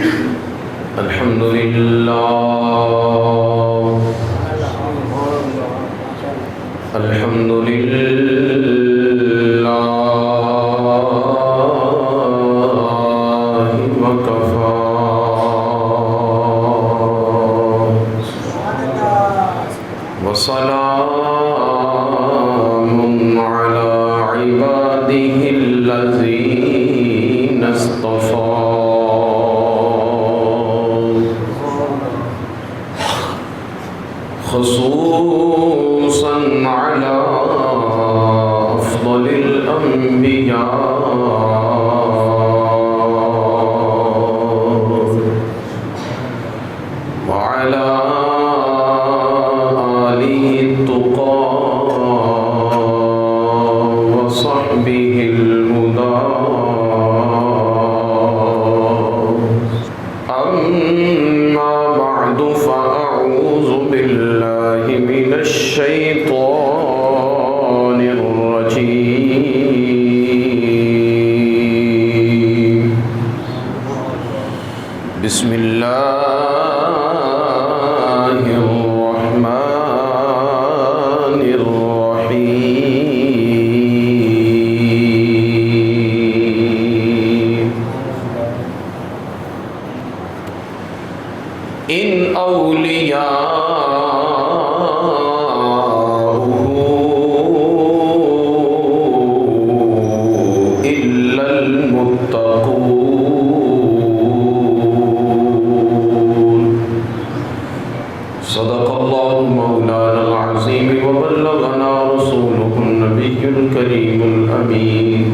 الحمد لله الحمد لله وكفى وسلام على عباده الذين اصطفى خصوصا على أفضل الأنبياء وعلى آله التقى وصحبه الهدى أما بعد فأعوذ بالله من الشيطان الرجيم بسم الله الرحمن الرحيم إن أولياؤه إلا المتقون صدق الله مولانا العظيم وبلغنا رسوله النبي الكريم الأمين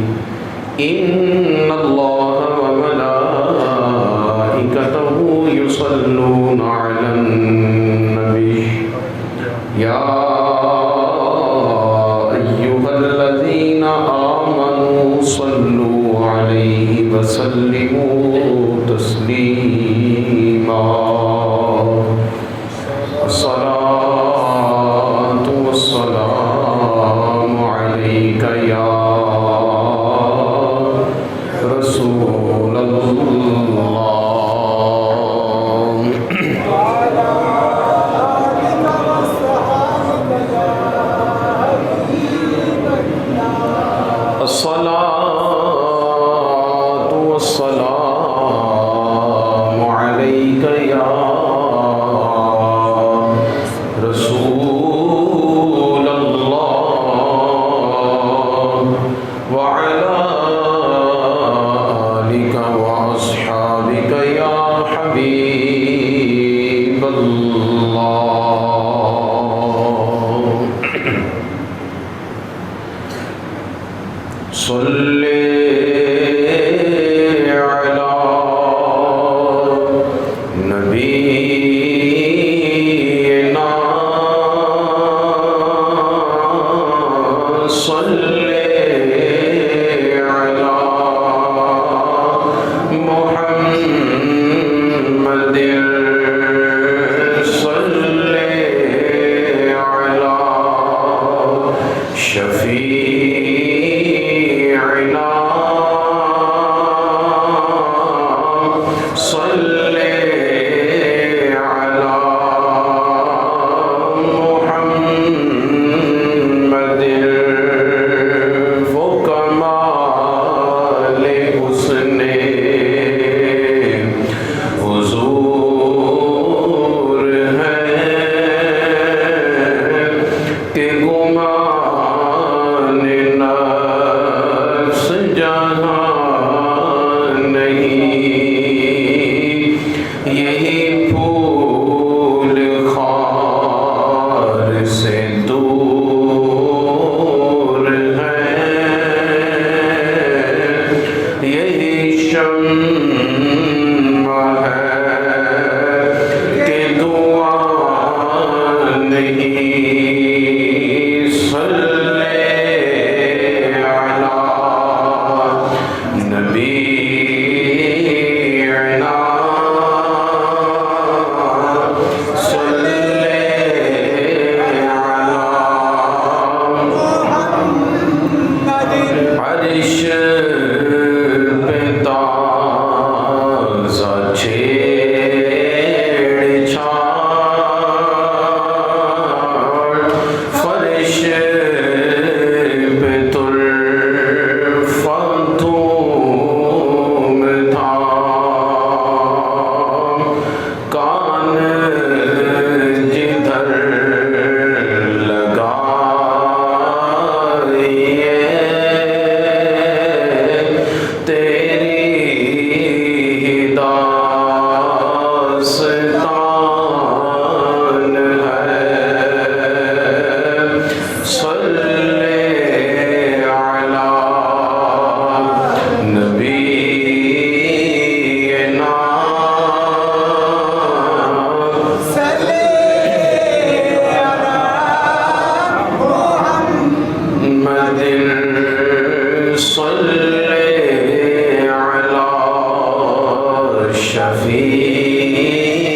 إن الله وملائكته يصلون على النبي يا أيها الذين آمنوا صلوا عليه وسلموا تسليما الصلاة والسلام عليك يا رسول الله الصلاة والسلام عليك يا رسول الله وعلى آلك وأصحابك يا حبيب الله صل على نبينا صل على محمد صل على شفيعنا صل على محمد فوق كمال حسن حضور شفیعنا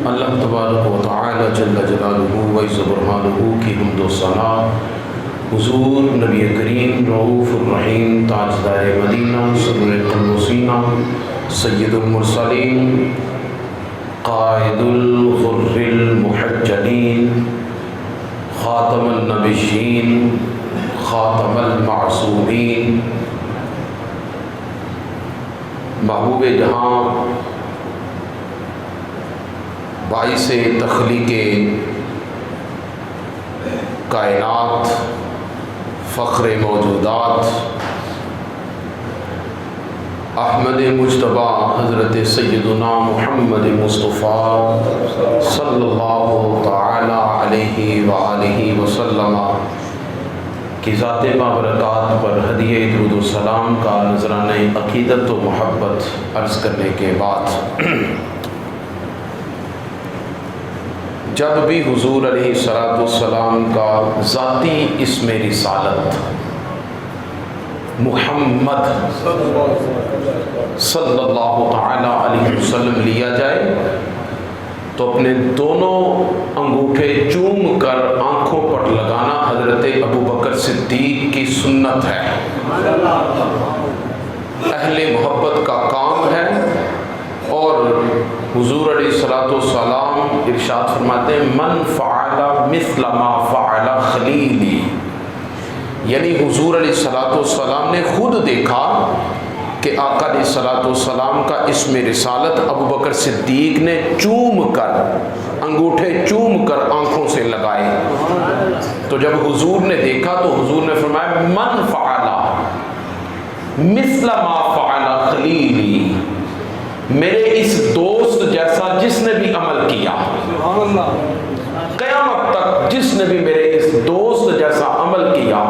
اللہ تبارک و تعالی جل جلالہ و عز برہانہ کی حمد و ثنا حضور نبی کریم رؤوف الرحیم تاجدار مدینہ سرور قلب و سینہ سید المرسلین قائد الغر المحجلین خاتم النبیین خاتم المعصومین محبوب جہاں باعث تخلیق کائنات فخر موجودات احمد مجتبیٰ حضرت سیدنا محمد مصطفیٰ صلی اللہ تعالی علیہ وآلہ وسلم کی ذات بابرکات پر ہدیہ درود و سلام کا نذرانہ عقیدت و محبت عرض کرنے کے بعد جب بھی حضور علیہ السلام کا ذاتی اسم رسالت محمد صلی اللہ تعالی علیہ وسلم لیا جائے تو اپنے دونوں انگوٹھے چوم کر آنکھوں پر لگانا حضرت ابوبکر صدیق کی سنت ہے، اہل محبت کا کام ہے۔ اور حضور علیہ السلام ارشاد فرماتے ہیں من فعل مثل ما فعل خلیلی، یعنی حضور علیہ السلام نے خود دیکھا کہ آقا علیہ السلام کا اسم رسالت ابوبکر صدیق نے چوم کر انگوٹھے چوم کر آنکھوں سے لگائے، تو جب حضور نے دیکھا تو حضور نے فرمایا من فعل مثل ما فعل خلیلی، میرے اس دوست جیسا جس نے بھی عمل کیا، قیامت تک جس نے بھی میرے اس دوست جیسا عمل کیا،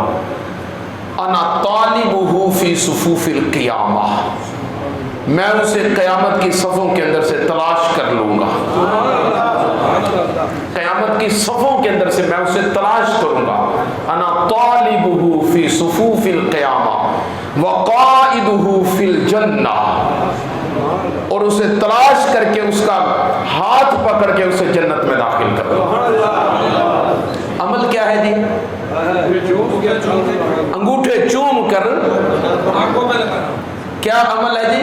انا طالبہ فی صفوف القیامہ، میں اسے قیامت کی صفوں کے اندر سے تلاش کر لوں گا، قیامت کی صفوں کے اندر سے میں اسے تلاش کروں گا، انا طالبہ فی صفوف القیامہ وقائدہ فی الجنہ، اور اسے تلاش کر کے اس کا ہاتھ پکڑ کے اسے جنت میں داخل کر دو۔ عمل کیا ہے جی؟ انگوٹھے چوم کر کیا عمل ہے جی؟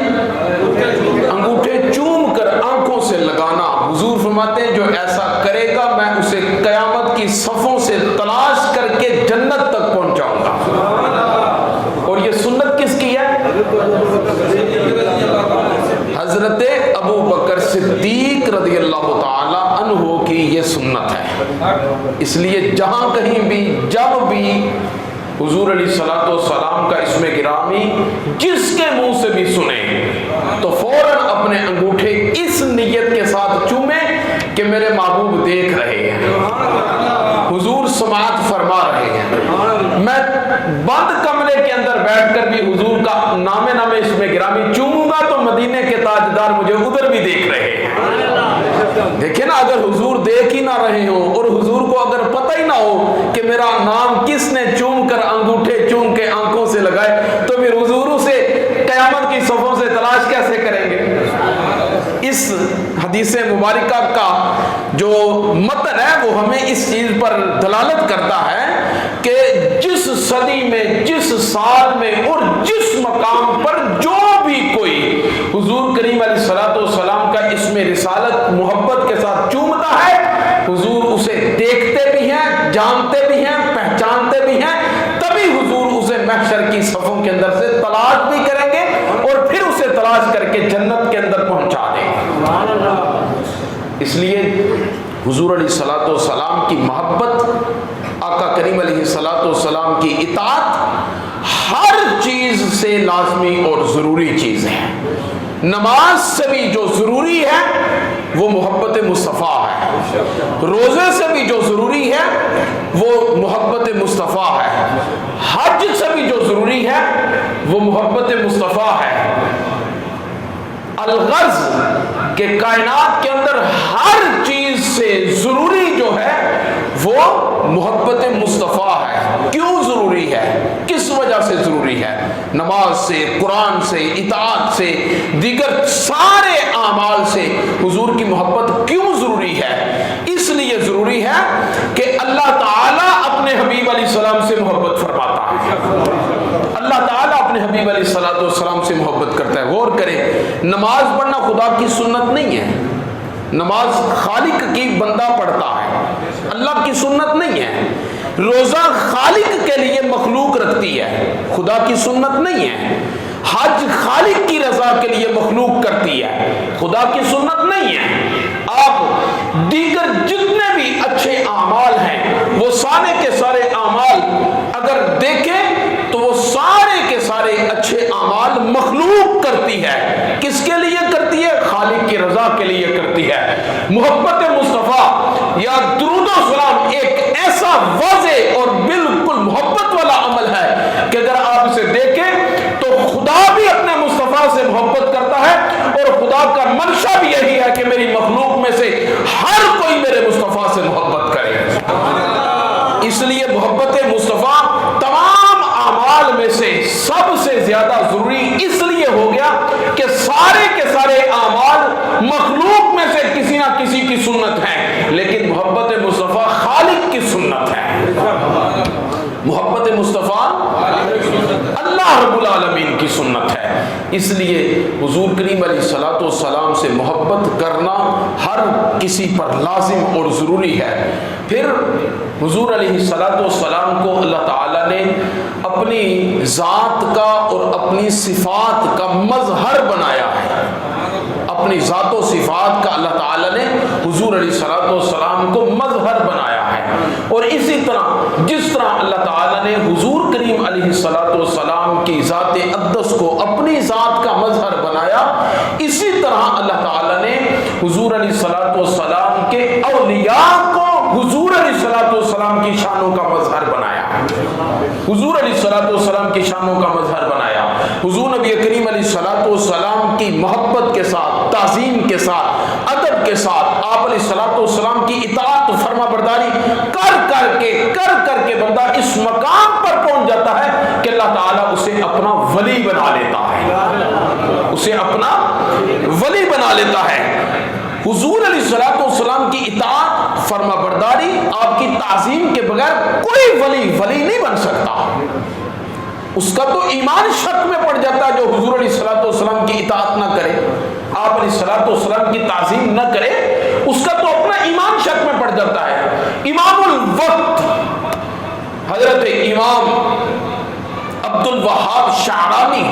انگوٹھے چوم کر آنکھوں سے لگانا۔ حضور فرماتے ہیں جو ایسا کرے گا میں اسے قیامت کی صفوں سے تلاش کر کے جنت تک پہنچاؤں گا۔ اور یہ سنت کس کی ہے؟ حضرت ابو بکر صدیق رضی اللہ تعالی عنہ کی یہ سنت ہے۔ اس لیے جہاں کہیں بھی جب بھی حضور علیہ السلام کا اسم گرامی جس کے منہ سے بھی سنیں تو فوراً اپنے انگوٹھے اس نیت کے ساتھ چومیں کہ میرے محبوب دیکھ رہے ہیں، حضور سماعت فرما رہے ہیں۔ میں بند کمرے کے اندر بیٹھ کر بھی حضور کا نام اسم گرامی چوموں گا تو مدینے کے تاجدار مجھے ادھر بھی دیکھ رہے ہیں۔ دیکھیں نا، اگر حضور دیکھ ہی نہ رہے ہوں اور حضور کو اگر پتہ ہی نہ ہو کہ میرا نام کس نے چوم کر انگوٹھے چوم کے آنکھوں سے لگائے تو پھر حضور سے قیامت کی صفوں سے تلاش کیسے کریں گے؟ اس حدیث مبارکہ کا جو متن ہے وہ ہمیں اس چیز پر دلالت کرتا ہے کہ جس صدی میں، جس سال میں اور جس مقام پر جو بھی کوئی حضور کریم علیہ السلام کا اسم رسالت محبت کے ساتھ چومتا ہے، حضور اسے دیکھتے بھی ہیں، جانتے بھی ہیں، پہچانتے بھی ہیں، تبھی حضور اسے محشر کی صفوں کے اندر سے تلاش بھی کریں گے اور پھر اسے تلاش کر کے جنت کے اندر پہنچا دیں گے۔ اس لیے حضور علیہ السلام کی محبت، آقا کریم علیہ السلام کی اطاعت ہر چیز سے لازمی اور ضروری چیز ہے۔ نماز سے بھی جو ضروری ہے وہ محبت مصطفیٰ ہے، روزے سے بھی جو ضروری ہے وہ محبت مصطفیٰ ہے، حج سے بھی جو ضروری ہے وہ محبت مصطفیٰ ہے۔ الغرض کہ کائنات کے اندر ہر چیز سے ضروری جو ہے وہ محبت مصطفیٰ ہے. کیوں ضروری ہے؟ کس وجہ سے ضروری ہے؟ نماز سے، قرآن سے، اطاعت سے، دیگر سارے اعمال سے حضور کی محبت کیوں ضروری ہے؟ اس لیے ضروری ہے کہ اللہ تعالیٰ اپنے حبیب علیہ السلام سے محبت فرماتا ہے. اللہ تعالیٰ اپنے حبیب علیہ السلام سے محبت کرتا ہے. غور کریں، نماز پڑھنا خدا کی سنت نہیں ہے. نماز خالق کی بندہ پڑھتا ہے، اللہ کی سنت نہیں ہے. روزہ خالق کے لیے مخلوق رکھتی ہے، خدا کی سنت نہیں ہے. حج خالق کی رضا کے لیے مخلوق کرتی ہے، خدا کی سنت نہیں ہے. آپ دیگر جتنے بھی اچھے اعمال ہیں وہ سارے کے سارے اعمال اگر دیکھیں تو وہ سارے کے سارے اچھے اعمال مخلوق کرتی ہے. کس کے لیے کرتی ہے؟ خالق کی رضا کے لیے کرتی ہے. محبت مصطفیٰ یا درود و سلام ایک ایسا واضح اور بالکل محبت والا عمل ہے کہ اگر آپ اسے دیکھیں تو خدا بھی اپنے مصطفیٰ سے محبت کرتا ہے اور خدا کا منشا بھی یہی ہے کہ میری مخلوق میں سے ہر کوئی میرے مصطفیٰ سے محبت کرے. اس لیے محبت مصطفیٰ تمام اعمال میں سے سب سے زیادہ ضروری اس لیے ہو گیا کہ سارے کے سارے اعمال مخلوق میں سے کسی نہ کسی کی سنت ہے، لیکن محبت مصطفیٰ خالق کی سنت ہے. محبت مصطفیٰ اللہ رب العالمین کی سنت ہے. اس لیے حضور کریم علیہ الصلوۃ والسلام سے محبت کرنا ہر کسی پر لازم اور ضروری ہے. پھر حضور علیہ الصلوۃ والسلام کو اللہ تعالیٰ نے اپنی ذات کا اور اپنی صفات کا مظہر بنایا ہے. اپنی ذات و صفات کا اللہ تعالیٰ نے حضور علیہ الصلوۃ والسلام کو مظہر بنایا ہے. اور اسی طرح جس طرح اللہ تعالیٰ نے حضور کریم علیہ الصلوۃ والسلام کی ذات اقدس کو اپنی ذات کا مظہر بنایا، اسی طرح اللہ تعالیٰ نے حضور علیہ الصلوۃ والسلام کے اولیاء کو حضور علیہ الصلوۃ والسلام کی شانوں کا مظہر بنایا. حضور علیہ الصلوۃ والسلام کی شانوں کا مظہر بنایا. حضور نبی کریم علیہ الصلوۃ والسلام کی محبت کے ساتھ، تعظیم کے ساتھ، ادب کے ساتھ آپ علیہ الصلوۃ والسلام کی اطاعت و فرما برداری کر کے بندہ اس مقام پر پہنچ جاتا ہے کہ اللہ تعالیٰ اسے اپنا ولی بنا لیتا ہے. اسے اپنا ولی بنا لیتا ہے. حضور علیہ الصلوۃ والسلام کی اطاعت، فرما برداری، آپ کی تعظیم کے بغیر کوئی ولی نہیں بن سکتا. اس کا تو ایمان شک میں پڑ جاتا ہے جو حضور علیہ الصلوۃ والسلام کی اطاعت نہ کرے، آپ علیہ الصلوۃ والسلام کی تعظیم نہ کرے، اس کا تو اپنا ایمان شک میں پڑ جاتا ہے. امام الوقت حضرت امام عبد الوہاب شعرانی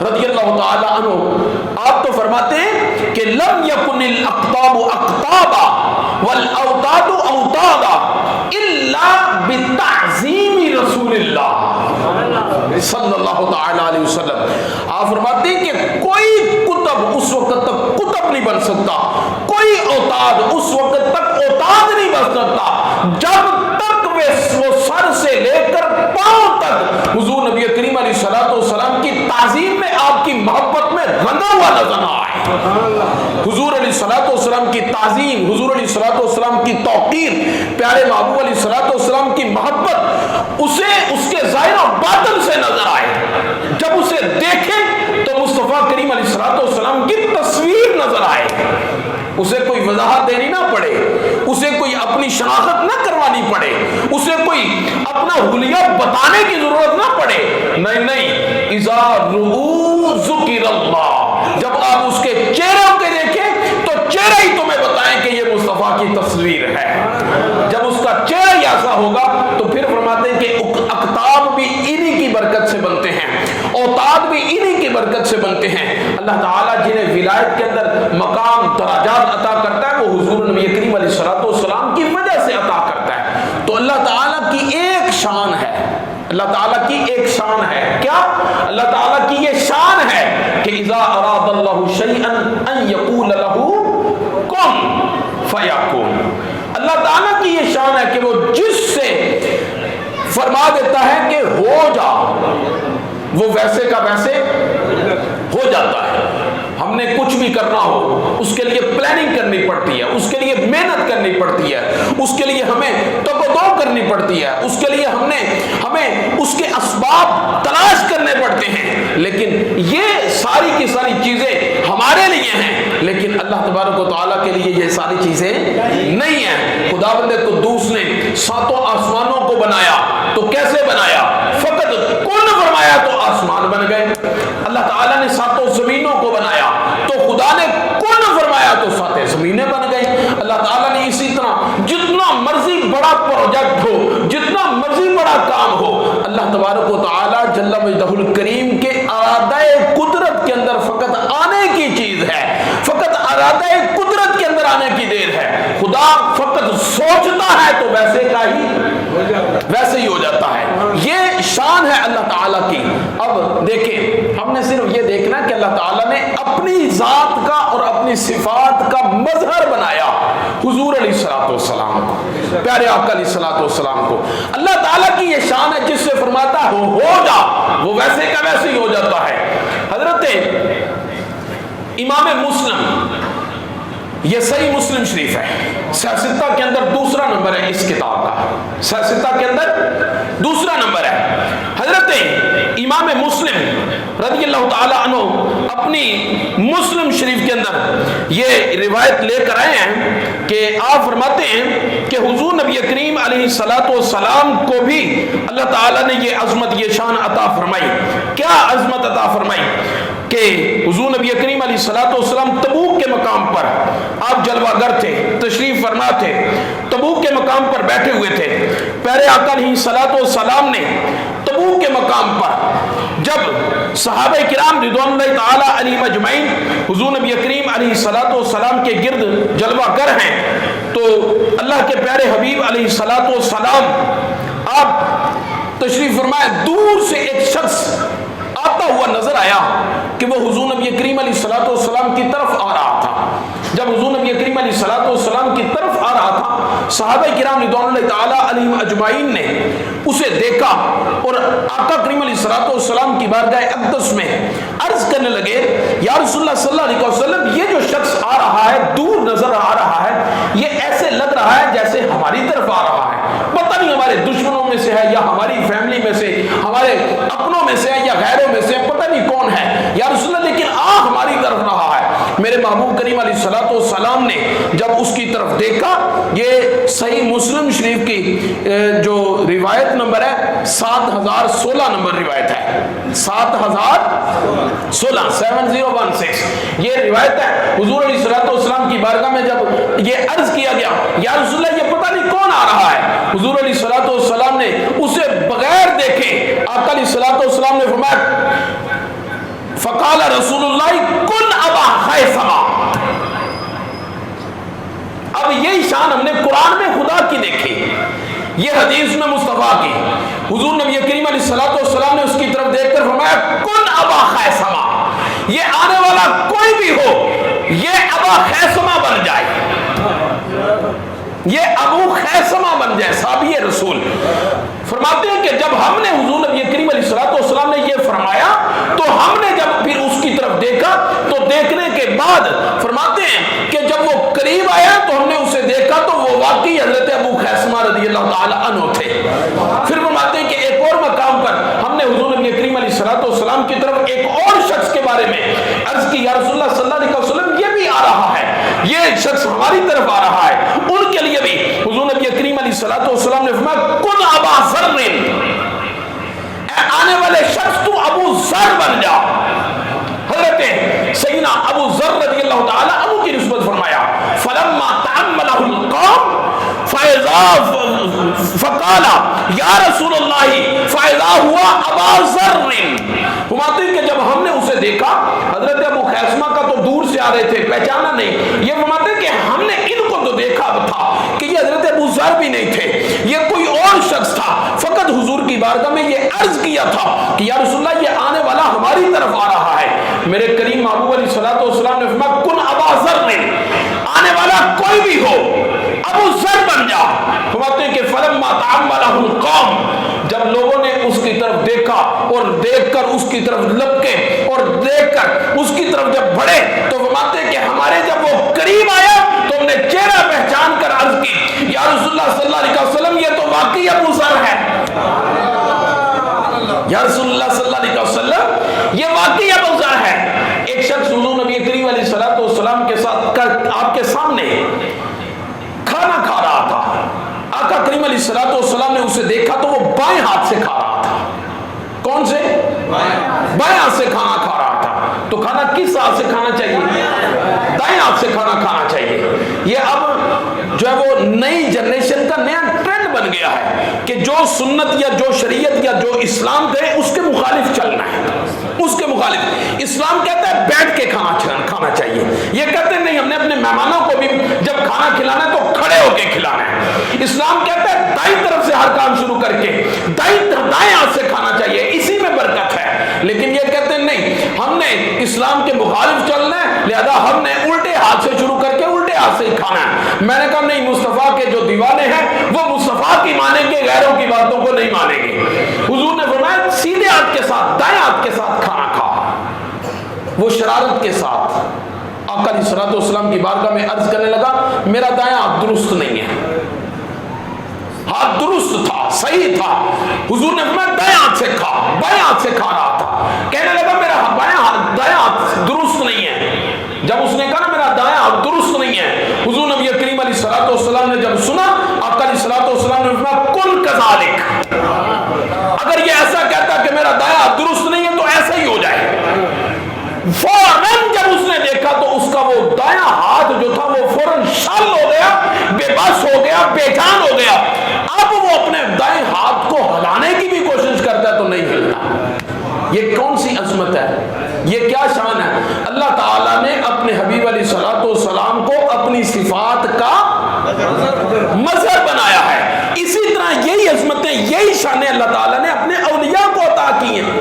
رضی اللہ تعالی عنہ آپ تو فرماتے ہیں کہ لم یکن الاقطاب اقطابا والاوتاد اوتادا الا بتعظیم رسول اللہ صلی اللہ تعالی علیہ وسلم. آپ فرماتے ہیں کہ کوئی کتب اس وقت تک کتب نہیں بن سکتا، کوئی اوتاد اس وقت تک اوتاد نہیں بن سکتا جب تک وہ سر سے لے کر پاؤں تک حضور نبی کریم علیہ الصلوۃ والسلام کی تعظیم میں، آپ کی محبت میں رنگا ہوا نظر نہ آئے. حضور علیہ الصلوۃ والسلام کی تعظیم، حضور علیہ الصلوۃ والسلام کی توقیر، پیارے محبوب علیہ الصلوۃ والسلام کی محبت اسے اس کے ظاہر و باطن سے نظر آئے. جب اسے دیکھیں تو مصطفیٰ کریم علیہ الصلوۃ والسلام کی تصویر نظر آئے. اسے کوئی وضاحت دینی نہ پڑے، اسے کوئی اپنی شناخت نہ کروانی پڑے، اسے کوئی اپنا حلیہ بتانے کی ضرورت نہ پڑے. نہیں، اذا رؤوا ذکر اللہ، جب آپ اس کے چہروں کے دیکھیں تو چہرہ ہی تمہیں بتائیں کہ یہ مصطفیٰ کی تصویر ہے. جب اس کا چہرہ ہی ایسا ہوگا تو پھر فرماتے ہیں کہ اقطاب بھی انہی کی برکت سے بنتے ہیں، اوتاد بھی انہی کی برکت سے بنتے ہیں. اللہ تعالیٰ جنہیں ولایت کے اندر مقام درجات عطا کرتا ہے وہ حضور نبی کریم علیہ الصلوۃ والسلام کی وجہ سے عطا کرتا ہے. تو اللہ تعالیٰ کی ایک شان ہے، اللہ تعالیٰ کی ایک شان ہے. کیا؟ اللہ تعالیٰ کی یہ شان ہے کہ اذا اراد اللہ شیئا ان یقول له کن فیکون. اللہ تعالیٰ کی یہ شان ہے کہ وہ جس سے فرما دیتا ہے کہ ہو جا، وہ ویسے کا ویسے ہو جاتا ہے. ہم ہم نے کچھ بھی کرنا ہو اس کے لیے پلاننگ کرنی پڑتی ہے، اس کے لیے محنت کرنی پڑتی ہے، اس کے لیے ہمیں تبدو کرنی پڑتی ہے، اس کے لیے ہمیں اس کے اسباب تلاش کرنے پڑتے ہیں، لیکن یہ ساری کی ساری چیزیں ہمارے لیے ہیں، لیکن اللہ تبارک و تعالیٰ کے لیے یہ ساری چیزیں نہیں ہیں۔ خداوند قدوس نے ساتوں آسمانوں کو بنایا تو کیسے بنایا؟ فقط کن فرمایا تو آسمان بن گئے۔ اللہ تعالیٰ نے ساتوں زمینوں کو بنایا تو خدا نے کن فرمایا تو ساتیں زمینیں بن گئی۔ اللہ تعالیٰ نے اسی طرح جتنا مرضی بڑا پروجیکٹ ہو، جتنا مرضی بڑا کام ہو، اللہ تبارک و تعالیٰ جل مجدہ الکریم کے ارادہ قدرت کے اندر فقط آنے کی چیز ہے، فقط ارادہ قدرت کے اندر آنے کی دیر ہے۔ خدا فقط سوچتا ہے تو ویسے ہی ہو جاتا ہے۔ یہ شان ہے اللہ تعالیٰ کی۔ اب دیکھیں، ہم نے صرف یہ دیکھنا کہ اللہ تعالیٰ نے اپنی ذات کا اور اپنی صفات کا مظہر بنایا حضور علیہ الصلوۃ والسلام کو، پیارے آقا علیہ الصلوۃ والسلام کو۔ اللہ تعالیٰ کی یہ شان ہے جس سے فرماتا ہے ہو جا، وہ ویسے کا ویسے ہی ہو جاتا ہے۔ حضرت امام مسلم، یہ صحیح مسلم شریف ہے، سیاستہ کے اندر دوسرا نمبر ہے اس کتاب کا، سیاستہ کے اندر دوسرا نمبر ہے۔ حضرت امام مسلم رضی اللہ تعالی عنہ اپنی مسلم شریف کے اندر یہ روایت لے کر آئے ہیں کہ آپ فرماتے ہیں کہ حضور نبی کریم علیہ الصلوۃ والسلام کو بھی اللہ تعالیٰ نے یہ عظمت، یہ شان عطا فرمائی۔ کیا عظمت عطا فرمائی کہ حضور نبی کریم علیہ الصلوۃ والسلام تبوک کے مقام پر آپ جلوہ گر تھے، تشریف فرما تھے، تبوک کے مقام پر بیٹھے ہوئے تھے۔ پیارے آقا علیہ الصلوۃ والسلام نے تبوک کے مقام پر جب صحابہ کرام رضوان اللہ تعالی علیہم اجمعین حضور نبی کریم علیہ الصلوۃ والسلام کے گرد جلوہ گر ہیں، تو اللہ کے پیارے حبیب علیہ الصلوۃ والسلام آپ تشریف فرمائے، دور سے ایک شخص آتا ہوا نظر آیا کہ وہ حضور نبی کریم علیہ الصلوۃ والسلام کی طرف آ رہا تھا۔ جب حضور نبی کریم علیہ الصلوۃ والسلام کی طرف آ رہا تھا، صحابہ کرام رضوان اللہ تعالی علیہم اجمعین نے اسے دیکھا اور آقا کریم علیہ الصلوۃ والسلام کی بارگاہ اقدس میں عرض کرنے لگے، یا رسول اللہ صلی اللہ علیہ وسلم، یہ جو شخص آ رہا ہے، دور نظر آ رہا ہے، یہ ایسے لگ رہا ہے جیسے ہماری طرف آ رہا ہے، پتہ نہیں ہمارے دشمنوں میں سے ہے یا ہماری فیملی میں سے، ہمارے اپنوں میں سے ہے یا غیروں میں سے، پتہ نہیں کون ہے یا رسول اللہ، لیکن ہماری طرف رہا ہے۔ میرے محبوب کریم علیہ الصلوۃ والسلام نے جب اس کی طرف دیکھا، یہ صحیح مسلم شریف کی جو روایت نمبر ہے 7016 نمبر روایت ہے، 7016 7016 یہ روایت ہے۔ حضور علیہ الصلوۃ والسلام کی بارگاہ میں جب یہ عرض کیا گیا، یا رسول اللہ یہ پتہ نہیں کون آ رہا ہے، حضور علیہ الصلوۃ والسلام نے اسے بغیر دیکھے آقا علیہ الصلوۃ والسلام نے فرمایا، فقال رسول اللہ کن ابا خیثمہ۔ اب یہی شان ہم نے قرآن میں خدا کی دیکھی، یہ حدیث میں مصطفیٰ کی۔ حضور نبی کریم علیہ الصلوۃ والسلام نے اس کی طرف دیکھ کر فرمایا، کن ابا خیثمہ، یہ آنے والا کوئی بھی ہو یہ ابا خیثمہ بن جائے، یہ ابو خیثمہ بن جائے، صحابی رسول۔ فرماتے ہیں کہ جب ہم نے حضور نبی کریم علیہ الصلوۃ والسلام نے یہ فرمایا تو ہم نے جب پھر اس کی طرف دیکھا تو دیکھنے کے بعد فرماتے ہیں کہ جب وہ قریب آیا تو ہم نے اسے دیکھا تو وہ واقعی حضرت ابو خیثمہ رضی اللہ تعالی عنہ تھے۔ پھر فرماتے ہیں کہ ایک اور مقام پر ہم نے حضور نبی کریم علیہ الصلوۃ والسلام کی طرف ایک اور شخص کے بارے میں عرض کی، یا رسول اللہ صلی اللہ علیہ وسلم یہ بھی آ رہا ہے، یہ شخص ہماری طرف آ رہا ہے۔ ان کے لیے بھی حضور نبی کریم علیہ الصلوۃ والسلام نے فرمایا، کن ابا ذر، آنے والے شخص تو ابو ذر بن جا۔ حضرت سیدنا ابو ذر رضی اللہ تعالی عنہ کی نسبت فرمایا، فلما تعملہ القوم فقال یا رسول اللہ فاذا ہوا ابا ذر۔ فرماتے ہیں کہ جب ہم نے اسے دیکھا، حضرت ابو خیثمہ کا تو دور سے آ رہے تھے، پہچانا نہیں، یہ فرماتے ہیں کہ ہم نے ان کو تو دیکھا تھا کہ یہ حضرت ابو ذر بھی نہیں تھے، یہ کوئی اور شخص تھا، فقط حضور کی بارگاہ میں یہ عرض کیا تھا کہ یا رسول اللہ یہ آنے والا ہماری طرف آ رہا ہے۔ میرے کریم محبوب علیہ الصلوۃ والسلام نے فرمایا، کن ابا ذر، آنے والا کوئی بھی ہو ابو ذر بن جا۔ فرماتے ہیں کہ فلما تعملہ القوم، جب لوگوں نے اس کی طرف دیکھا اور دیکھ کر اس کی طرف لپکے اور دیکھ کر اس کی طرف جب بڑھے تو فرماتے کہ ہمارے جب وہ قریب آیا تو ہم نے چہرہ پہچان کر عرض کی یا رسول اللہ صلی اللہ علیہ وسلم یہ تو واقعی ابو ذر ہے، یا رسول اللہ صلی اللہ علیہ وسلم یہ واقعی ابو ذر ہے۔ ایک شخص حضور نبی کریم علیہ الصلوۃ والسلام کے ساتھ آپ کے سامنے کھانا کھا رہا تھا، آقا کریم علیہ الصلوۃ والسلام نے اسے دیکھا تو وہ بائیں ہاتھ سے کھا رہا تھا۔ کون سے؟ بائیں ہاتھ سے کھانا کھا رہا تھا۔ تو کھانا کس ہاتھ سے کھانا چاہیے؟ دائیں ہاتھ سے کھانا چاہیے۔ یہ اب جو ہے وہ نئی جنریشن کا نیا ٹرینڈ بن گیا ہے کہ جو سنت یا جو شریعت یا جو اسلام تھے اس کے مخالف چلنا ہے، اس کے مخالف۔ اسلام کہتا ہے بیٹھ کے کھانا چاہیے، یہ کہتے ہیں نہیں ہم نے اپنے مہمانوں کو بھی جب کھانا کھلانا ہے تو کھڑے ہو کے کھلانا ہے۔ اسلام کہتا ہے دائیں طرف سے ہر کام شروع کر کے دائیں ہاتھ سے کھانا چاہیے، اسی میں برکت ہے۔ لیکن یہ کہتے ہیں نہیں ہم نے اسلام کے مخالف چلنا ہے لہذا ہم نے الٹے ہاتھ سے شروع کر کے الٹے ہاتھ سے ہی کھانا ہے۔ میں نے کہا نہیں، مصطفیٰ کے جو دیوانے ہیں وہ مصطفیٰ کی مانیں گے، غیروں کی باتوں کو نہیں مانیں گے۔ حضور نے فرمایا سیدھے ہاتھ کے ساتھ دائیں ہاتھ کے ساتھ کھانا کھا۔ وہ شرارت کے ساتھ آقا علیہ الصلوۃ والسلام کی بارگاہ میں عرض کرنے لگا میرا دائیں ہاتھ درست نہیں ہے، ہاتھ درست تھا، صحیح تھا۔ حضور نے فرمایا دائیں ہاتھ سے کھا، بائیں ہاتھ سے کھا رہا تھا۔ کہنے لگا میرا دائیں ہاتھ درست نہیں ہے۔ جب اس نے کہا نا میرا دائیں ہاتھ درست نہیں ہے، حضور نبی کریم علیہ الصلوۃ والسلام نے جب سنا، آقا علیہ الصلوۃ والسلام نے فرمایا کن کذالک، اگر یہ ایسا کہتا کہ میرا دائیں ہاتھ درست نہیں ہے تو ایسا ہی ہو جائے۔ فوراً جب اس نے دیکھا تو اس کا وہ دائیں ہاتھ جو تھا وہ فوراً شل ہو گیا، بے بس ہو گیا، بے جان ہو گیا۔ اب وہ اپنے دائیں ہاتھ کو ہلانے کی بھی کوشش کرتا ہے تو نہیں ہلتا۔ یہ کون سی عظمت ہے، یہ کیا شان ہے؟ اللہ تعالیٰ نے اپنے حبیب علیہ الصلوۃ والسلام کو اپنی صفات کا مظہر بنایا ہے۔ اسی طرح یہی عظمتیں، یہی شانیں اللہ تعالیٰ نے اپنے اولیاء کو عطا کی ہیں،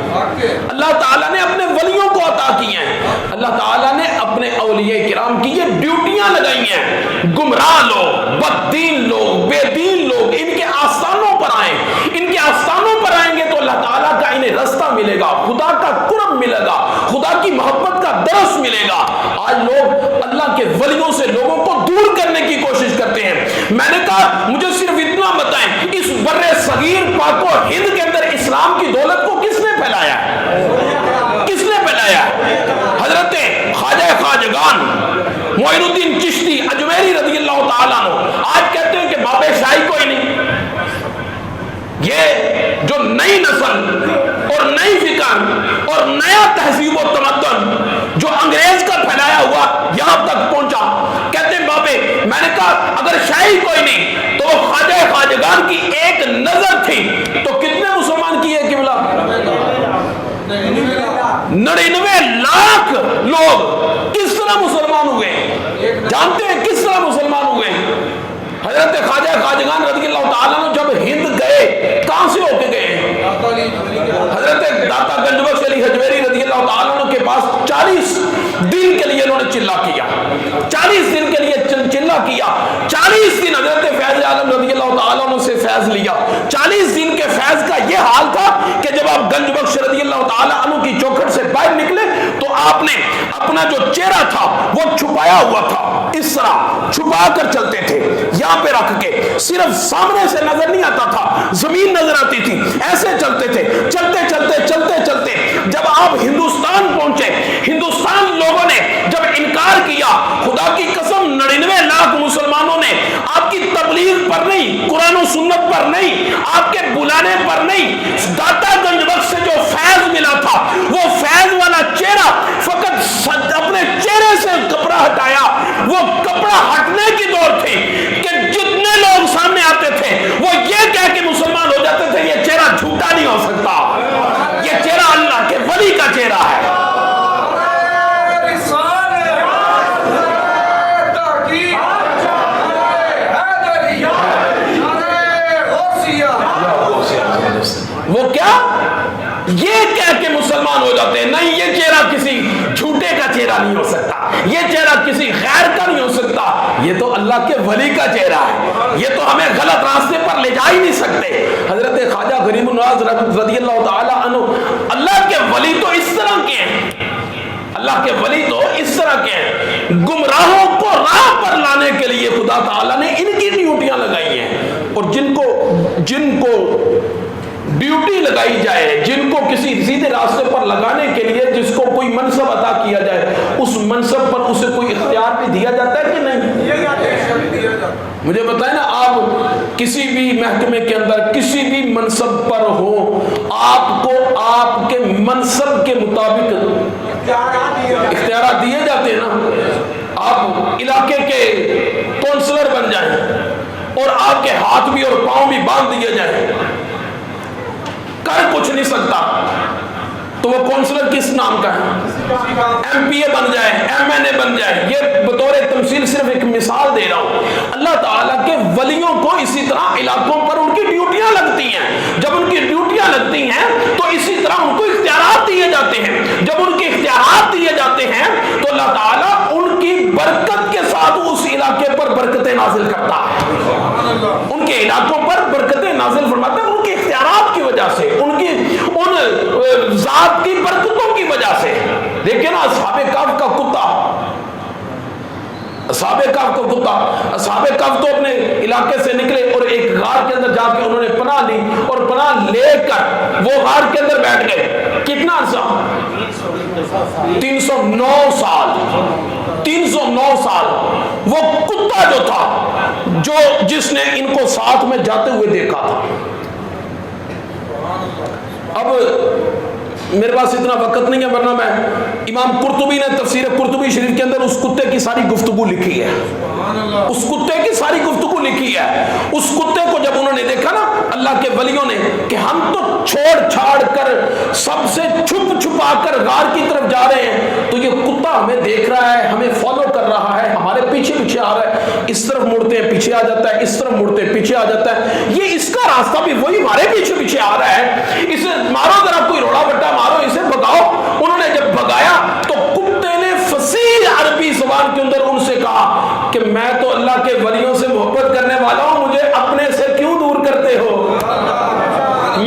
اللہ تعالیٰ نے اپنے ولیوں کو عطا کی ہیں۔ اللہ تعالیٰ نے اپنے اولیاء کرام کی یہ ڈیوٹیاں لگائی ہیں، گمراہ لوگ، بددین لوگ، بے دین لوگ ان کے آستانوں پر آئیں، ان کے آستانوں پر آئیں گے تو اللہ تعالیٰ کا انہیں رستہ ملے گا، خدا کا قرب ملے گا، خدا کی محبت کا درس ملے گا۔ آج لوگ اللہ کے ولیوں سے لوگوں کو دور کرنے کی کوشش کرتے ہیں۔ میں نے کہا مجھے صرف اتنا بتائیں اس بر صغیر پاک و ہند کے اندر اسلام کی دولت کو کس نے پھیلایا ہے؟ کس نے پھیلایا ہے؟ حضرت خواجہ خواجگان معین الدین چشتی اجمیری رضی اللہ تعالیٰ عنہ آج کہتے ہیں کہ باب شاہی کوئی نہیں۔ یہ جو نئی نسل اور نئی فکر اور نیا تہذیب و تمدن جو انگریز کا پھیلایا ہوا یہاں تک پہنچا، کہتے ہیں بابے میں نے کہا اگر شاہی کوئی نہیں تو وہ خواجہ خواجگان کی ایک نظر تھی تو کتنے مسلمان کیے قبلہ؟ 99 لاکھ لوگ کس طرح مسلمان ہوئے؟ جانتے ہیں کس طرح مسلمان ہوئے؟ حضرت خواجہ خواجگان رضی اللہ تعالیٰ نے جب ہند گئے کہاں سے ہو کے گئے؟ حضرت داتا گنج بخش علی حجویری رضی اللہ تعالیٰ عنہ کے پاس 40 دن کے لیے انہوں نے چلا کیا، 40 دن کے لیے چلا کیا، 40 دن حضرت فیض عالم رضی اللہ تعالیٰ عنہ سے فیض لیا۔ 40 دن کے فیض کا یہ حال تھا کہ جب آپ گنج بخش رضی اللہ تعالیٰ عنہ کی چوکھٹ سے باہر نکلے تو آپ نے اپنا جو چہرہ تھا وہ چھپایا ہوا تھا، اس طرح چھپا کر چلتے تھے، یہاں پہ رکھ کے، صرف سامنے سے نظر نہیں آتا تھا، زمین نظر آتی تھی، ایسے چلتے تھے۔ چلتے چلتے چلتے چلتے جب آپ ہندوستان پہنچے، ہندوستان لوگوں نے جب انکار کیا، خدا کی قسم 99 لاکھ مسلمانوں نے آپ کی تبلیغ پر نہیں، قرآن و سنت پر نہیں، آپ کے بلانے پر نہیں، داتا گنج بخش سے جو فیض ملا تھا وہ فیض والا چہرہ فقط اپنے چہرے سے کپڑا ہٹایا، وہ کپڑا ہٹنے کی دور تھی کہ جتنے لوگ سامنے آتے تھے وہ یہ کہہ کے مسلمان ہو جاتے تھے یہ چہرہ جھوٹا نہیں ہو سکتا، یہ چہرہ اللہ کے ولی کا چہرہ ہے۔ وہ کیا یہ کہہ کے مسلمان ہو جاتے ہیں، نہیں یہ چہرہ کسی جھوٹے کا چہرہ نہیں ہو سکتا، یہ چہرہ کسی خیر کا نہیں ہو سکتا، یہ تو اللہ کے ولی کا چہرہ ہے، یہ تو ہمیں غلط راستے پر لے جا ہی نہیں سکتے۔ حضرت خواجہ غریب النواز رضی اللہ تعالی عنہ اللہ کے ولی تو اس طرح کے ہیں، اللہ اللہ کے ولی تو اس طرح کے ہیں، گمراہوں کو راہ پر لانے کے لیے خدا تعالیٰ نے ان کی ڈیوٹیاں لگائی ہیں، اور جن کو ڈیوٹی لگائی جائے، جن کو کسی سیدھے راستے پر لگانے کے لیے جس کو کوئی منصب عطا کیا جائے، اس منصب پر اسے کوئی اختیار بھی دیا جاتا ہے کہ نہیں؟ مجھے بتائیں نا، آپ کسی بھی محکمے کے اندر کسی بھی منصب پر ہو، آپ کو آپ کے منصب کے مطابق اختیارات دیے جاتے ہیں نا۔ آپ علاقے کے کونسلر بن جائیں اور آپ کے ہاتھ بھی اور پاؤں بھی باندھ دیے جائیں، کر کچھ نہیں سکتا، تو وہ کونسلر کس نام کا ہے؟ ایم پی اے بن جائے، ایم این اے بن جائے۔ یہ بطور تمثیل صرف ایک مثال دے رہا ہوں۔ اللہ تعالیٰ کے ولیوں کو اسی طرح علاقوں پر ان کی ڈیوٹیاں لگتی ہیں، جب ان کی ڈیوٹیاں لگتی ہیں تو اسی طرح ان کو اختیارات دیے جاتے ہیں، جب ان کے اختیارات دیے جاتے ہیں تو اللہ تعالیٰ ان کی برکت کے ساتھ اس علاقے پر برکتیں نازل کرتا ہے، ان کے علاقوں پر برکتیں نازل فرماتا ہے، ان کے اختیارات کی وجہ سے، ان کی ان ذات کی برکتوں کی وجہ سے۔ دیکھیں نا اصحاب کہف کا کتا، اصحاب کہف تو اپنے علاقے سے نکلے اور ایک غار کے اندر جا کے انہوں نے پناہ لی، اور پناہ لے کر وہ غار کے اندر بیٹھ گئے۔ کتنا عرصہ؟ 309 سال۔ 309 سال وہ کتا جو تھا جس نے ان کو ساتھ میں جاتے ہوئے دیکھا تھا۔ اب میرے پاس اتنا وقت نہیں ہے، ورنہ میں امام قرطبی نے تفسیر قرطبی شریف کے اندر اس کتے کی ساری گفتگو لکھی ہے، اس کتے کی ساری گفتگو لکھی ہے۔ اس کتے کو جب انہوں نے دیکھا نا اللہ کے ولیوں نے کہ ہم تو چھوڑ چھاڑ کر سب سے چھپ چھپا کر غار کی طرف جا رہے ہیں، تو یہ کتا ہمیں دیکھ رہا ہے، ہمیں فالو کر رہا ہے، ہمارے پیچھے پیچھے آ رہا ہے، اس طرف مڑتے ہیں پیچھے آ جاتا ہے، اس طرف مڑتے ہیں پیچھے آ جاتا ہے، یہ اس کا راستہ بھی وہی ہمارے پیچھے پیچھے آ رہا ہے، اسے مارو ذرا، کوئی روڑا بٹا مارو، اسے بھگاؤ۔ انہوں نے جب بھگایا تو کتے نے فصیح عربی زبان کے اندر ان سے کہا کہ میں تو اللہ کے ولیوں سے محبت کرنے والا ہوں، مجھے اپنے سے کیوں دور کرتے ہو؟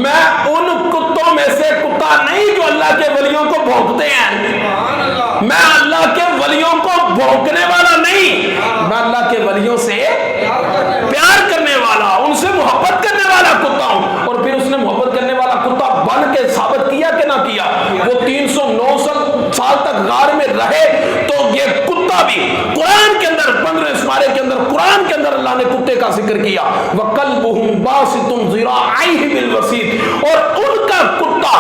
میں ان کتوں میں سے کتا نہیں جو اللہ کے ولیوں کو بھونکتے ہیں، میں اللہ کے ولیوں کو بھونکنے والا نہیں، میں اللہ کے ولیوں سے پیار کرنے والا، ان سے محبت کرنے والا کتا ہوں۔ اور پھر اس نے محبت کرنے والا کتا بن کے ثابت کیا کہ نہ کیا؟ وہ 309 سال تک غار میں رہے، تو یہ کتا بھی قرآن کے اندر 15 سپارے کے اندر قرآن کے اندر اللہ نے کتے کا ذکر کیا، وَقَلْبُهُمْ بَاسِطٌ ذِرَاعَيْهِ بِالْوَسِيدِ، اور ان کا کتا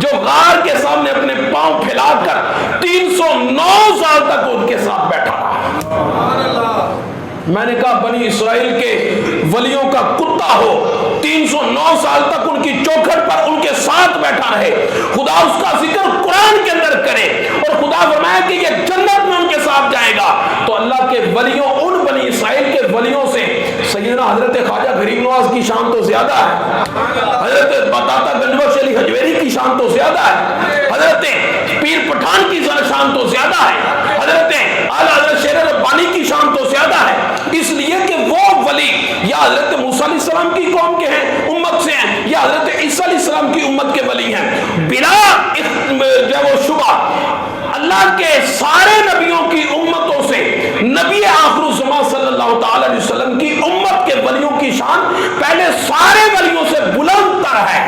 جو غار کے سامنے اپنے پاؤں پھیلا کر 309 سال تک ان کے ساتھ بیٹھا رہا۔ میں نے کہا بنی اسرائیل کے ولیوں کا کتا ہو، 309 سال تک ان کی چوکھٹ پر ان کے ساتھ بیٹھا رہے، خدا اس کا ذکر قرآن کے اندر کرے، اور خدا فرمایا کہ یہ جنت میں ان کے ساتھ جائے گا، تو اللہ کے ولیوں، ان بنی اسرائیل کے ولیوں سے سیدنا حضرت خواجہ غریب نواز کی شان تو زیادہ ہے، حضرت داتا گنج بخش علی حجویری کی شان تو زیادہ ہے، حضرت پیر پٹھان کی شان تو زیادہ ہے، حضرت اعلیٰ حضرت شیر ربانی کی شان تو زیادہ ہے، اس لیے کہ وہ ولی یا حضرت موسیٰ علیہ السلام کی قوم کے ہیں، امت سے ہیں، یا حضرت عیسیٰ علیہ السلام کی امت کے ولی ہیں، بلا جو وہ شبہ اللہ کے سارے نبیوں کی امتوں سے نبی آخر الزمان صلی اللہ تعالی علیہ وسلم کی امت کے ولیوں کی شان پہلے سارے ولیوں سے بلند تر ہے،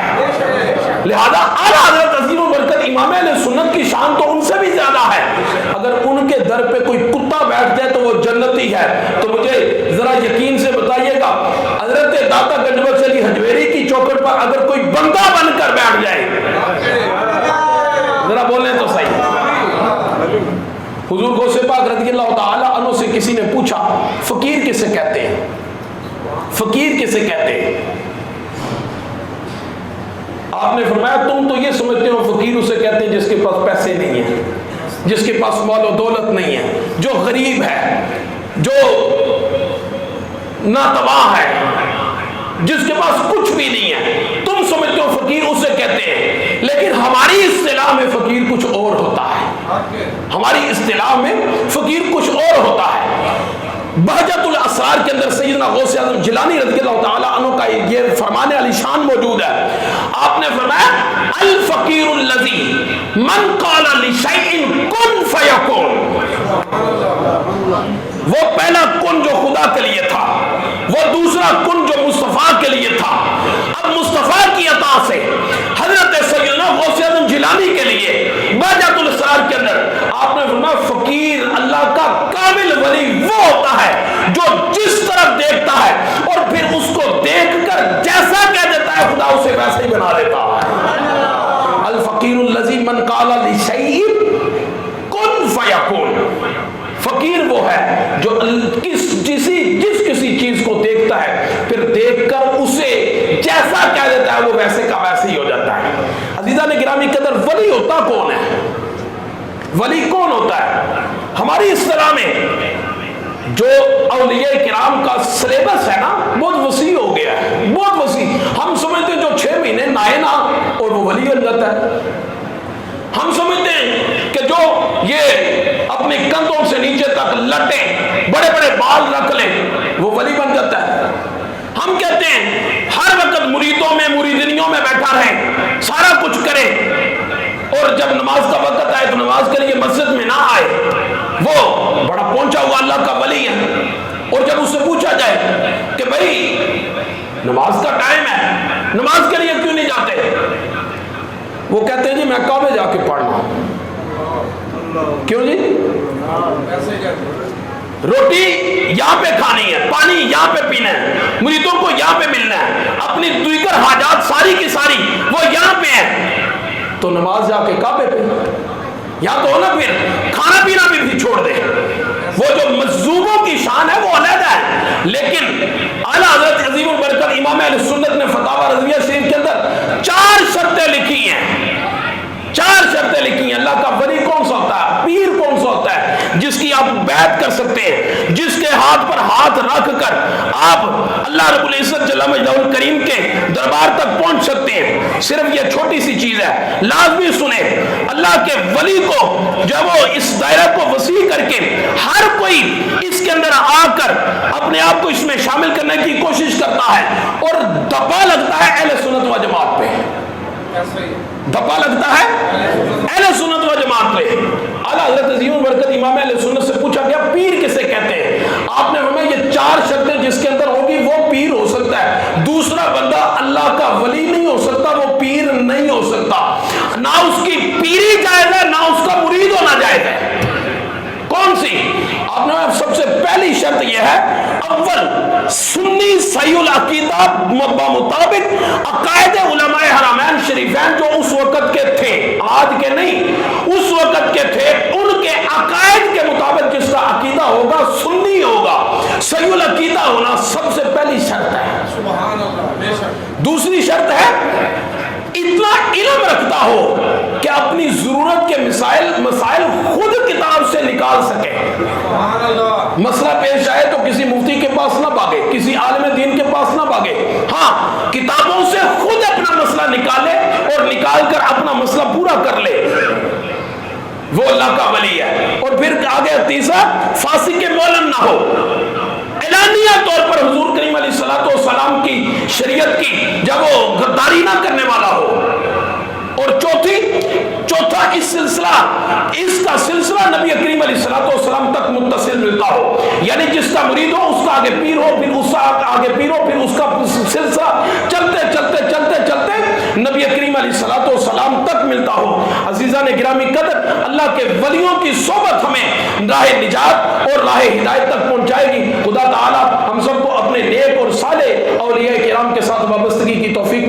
لہذا اعلیٰ حضرت عظیم البرکت امام اہل سنت کی شان تو ان سے بھی زیادہ ہے۔ اگر ان کے در پہ کوئی کتا بیٹھ جائے تو وہ جنتی ہے، تو مجھے ذرا یقین سے بتائیے گا حضرت داتا گنج بخش علی حجویری کی چوکھٹ پر اگر کوئی بندہ بن کر بیٹھ جائے، ذرا بولیں تو صحیح۔ حضور غوث پاک رضی اللہ تعالی عنہ سے کسی نے پوچھا فقیر کسے کہتے ہیں، فقیر کسے کہتے ہیں؟ آپ نے فرمایا تم تو یہ سمجھتے ہو فقیر اسے کہتے ہیں جس کے پاس پیسے نہیں ہیں، جس کے پاس مال و دولت نہیں ہے، جو غریب ہے، جو ناتواں ہے، جس کے پاس کچھ بھی نہیں ہے، تم سمجھتے ہو فقیر اسے کہتے ہیں، لیکن ہماری اصطلاح میں فقیر کچھ اور ہوتا ہے، ہماری اصطلاح میں فقیر کچھ اور ہوتا ہے۔ بہجت الاسرار کے اندر سیدنا غوث اعظم جیلانی رضی اللہ تعالیٰ عنہ کا یہ فرمان علی شان موجود ہے. آپ نے فرمایا الفقیر الذی من قال لشیء کن فیکون. وہ پہلا کن جو خدا کے لیے تھا، وہ دوسرا کن جو مصطفیٰ کے لیے تھا. اب مصطفیٰ کی عطا سے حضرت سیدنا غوث اعظم جیلانی کے لیے بہجت الاسرار کے اندر آپ نے فرمایا فقیر اللہ کا کامل ولی وہ ہوتا ہے جو جس طرف دیکھتا ہے اور پھر اس کو دیکھ کر جیسا کہہ دیتا ہے خدا اسے ویسے ہی بنا دیتا ہے. الفقیر الذی من قال لشیء کن فیکون. فقیر وہ ہے جو جس کسی چیز کو دیکھتا ہے پھر دیکھ کر اسے جیسا کہہ دیتا ہے وہ ویسے کا ویسے ہی ہو جاتا ہے. عزیزان گرامی قدر ولی ہوتا کون ہے؟ ولی کون ہوتا ہے؟ ہماری اصطلاح میں جو اولیاء کرام کا سلیبس ہے نا بہت وسیع ہو گیا ہے، بہت وسیع. ہم سمجھتے ہیں جو 6 مہینے نہائے نا اور وہ ولی بن جاتا ہے. ہم سمجھتے ہیں کہ جو یہ اپنے کندھوں سے نیچے تک لٹے بڑے بڑے بال رکھ لے وہ ولی بن جاتا ہے. ہم کہتے ہیں ہر وقت مریدوں میں مریدنیوں میں بیٹھا رہے، سارا کچھ کرے، اور جب نماز کا وقت آئے تو نماز کے لیے مسجد میں نہ آئے، وہ بڑا پہنچا ہوا اللہ کا ولی ہے. اور جب اس سے پوچھا جائے کہ بھائی نماز کا ٹائم ہے، نماز کے لیے کیوں نہیں جاتے؟ وہ کہتے ہیں جی میں کعبے جا کے پڑھنا. کیوں جی؟ روٹی یہاں پہ کھانی ہے، پانی یہاں پہ پینا ہے، مریدوں کو یہاں پہ ملنا ہے، اپنی دیگر حاجات ساری کی ساری وہ یہاں پہ ہیں، تو نماز جا کے کعبے پہ یا تو نا پھر کھانا پینا بھی چھوڑ دے. وہ جو مجذوبوں کی شان ہے وہ علیحدہ ہے، لیکن اعلیٰ حضرت عظیم البرکت امام اہل سنت نے فتاوی رضویہ شریف کے اندر 4 شرطیں لکھی ہیں. 4 شرطیں لکھی ہیں. اللہ کا ولی کون سا ہوتا ہے؟ پیر کون سا ہوتا ہے جس کی آپ بیعت کر سکتے ہیں، جس کے ہاتھ پر ہاتھ رکھ کر آپ اللہ رب العزت جل مجدہ الکریم کے دربار تک پہنچ سکتے ہیں. صرف یہ چھوٹی سی چیز ہے، لازمی سنیں. اللہ کے ولی کو جب وہ اس دائرہ کو وسیع کر کے ہر کوئی اس کے اندر آ کر اپنے آپ کو اس میں شامل کرنے کی کوشش کرتا ہے اور دبا لگتا ہے اہل سنت و جماعت پہ، دھپا لگتا ہے اہل سنت و جماعت پہ. اعلیٰ حضرت عظیم البرکت امام اہل سنت سے پوچھا گیا پیر کسے کہتے ہیں؟ آپ نے ہمیں یہ 4 شرطیں جس کے اندر ہوگی وہ پیر ہو سکتا ہے. دوسرا بندہ اللہ کا ولی نہیں ہو سکتا، وہ پیر نہیں ہو سکتا. نہ اس کی پیری جائز ہے، نہ اس کا مرید ہونا جائز ہے. کون سی؟ آپ نے سب سے پہلی شرط یہ ہے اول سنی صحیح العقیدہ مطابق عقائد علماء حرمین شریفین جو اس وقت کے تھے، آج کے نہیں، اس وقت کے تھے، ان کے عقائد کے مطابق جس کا عقیدہ ہوگا سنی ہوگا. صحیح العقیدہ ہونا سب سے پہلی شرط ہے. سبحان اللہ. دوسری شرط ہے اتنا علم رکھتا ہو کہ اپنی ضرورت کے مسائل خود کتاب سے نکال سکے. مسئلہ پیش آئے تو کسی مفتی کے پاس نہ بھاگے، کسی عالم دین کے پاس نہ بھاگے. ہاں کتابوں سے خود اپنا مسئلہ نکالے اور نکال کر اپنا مسئلہ پورا کر لے، وہ اللہ کا ولی ہے. اور پھر آگے تیسرا فاسق معلن نہ ہو، اعلانیہ طور پر حضور کریم علیہ الصلوۃ والسلام کی شریعت کی جب وہ غداری نہ کرنے والا ہو. اور چوتھا اس کا سلسلہ نبی کریم علیہ الصلوۃ والسلام تک متصل ملتا ہو، یعنی جس کا مرید ہو اس کا آگے پیر ہو، پھر اس کا آگے پیر ہو، پھر اس کا سلسلہ چلتے نبی کریم علیہ الصلوۃ والسلام تک ملتا ہو. عزیزان گرامی قدر، اللہ کے ولیوں کی صحبت ہمیں راہ نجات اور راہ ہدایت تک پہنچائے گی. خدا تعالی ہم سب کو اپنے نیک اور صالح اولیاء کرام کے ساتھ وابستگی کی توفیق